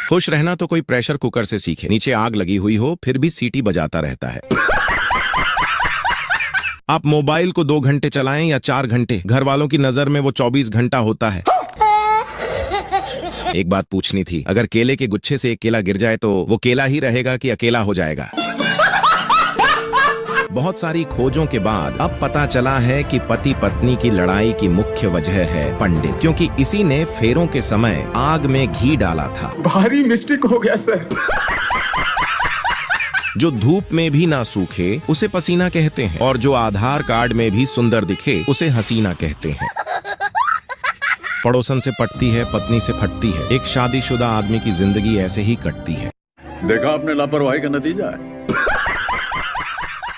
खुश रहना तो कोई प्रेशर कुकर से सीखे। नीचे आग लगी हुई हो फिर भी सीटी बजाता रहता है। आप मोबाइल को 2 घंटे चलाएं या 4 घंटे, घर वालों की नजर में वो 24 घंटा होता है। एक बात पूछनी थी, अगर केले के गुच्छे से एक केला गिर जाए तो वो केला ही रहेगा कि अकेला हो जाएगा? बहुत सारी खोजों के बाद अब पता चला है कि पति पत्नी की लड़ाई की मुख्य वजह है पंडित, क्योंकि इसी ने फेरों के समय आग में घी डाला था। भारी मिस्टेक हो गया सर। जो धूप में भी ना सूखे उसे पसीना कहते हैं, और जो आधार कार्ड में भी सुंदर दिखे उसे हसीना कहते हैं। पड़ोसन से पटती है, पत्नी से फटती है, एक शादीशुदा आदमी की जिंदगी ऐसे ही कटती है। देखा आपने लापरवाही का नतीजा है।